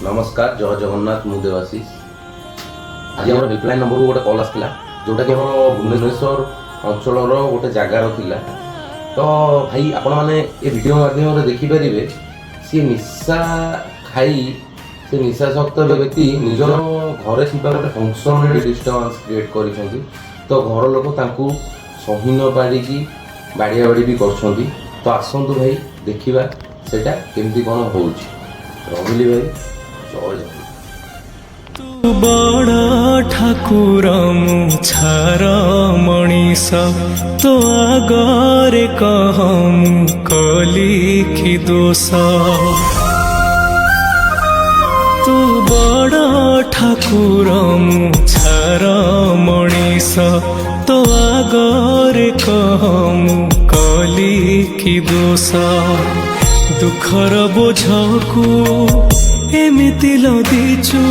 नमस्कार जय जगन्नाथ मु देवाशीष आज आम हेल्पलाइन नंबर को गोटे कल आसाला जोटा कि आम भुवनेश्वर अंचल गोटे जगार थिला तो भाई आपण मैंने ये वीडियो माध्यम देखिपारे सी निशा खाई से निशाशक्त व्यक्ति निजर घरे गोटे फंक्शन डिस्टर्बांस क्रिएट कर तो घर लोक सही न पारिकी बाड़िया बाड़ी भी कर तो आसतु भाई देखा सेटा केमती कौन हो रमिली भाई जय जगन्नाथ। तू बड़ ठाकुर मुछार मनीष तो आगरे कह कली कि दोष तू बड़ ठाकुर मुछार मनीष तो आगरे कह कली कि दोष दुखर बोझ को एमिति लदिचु।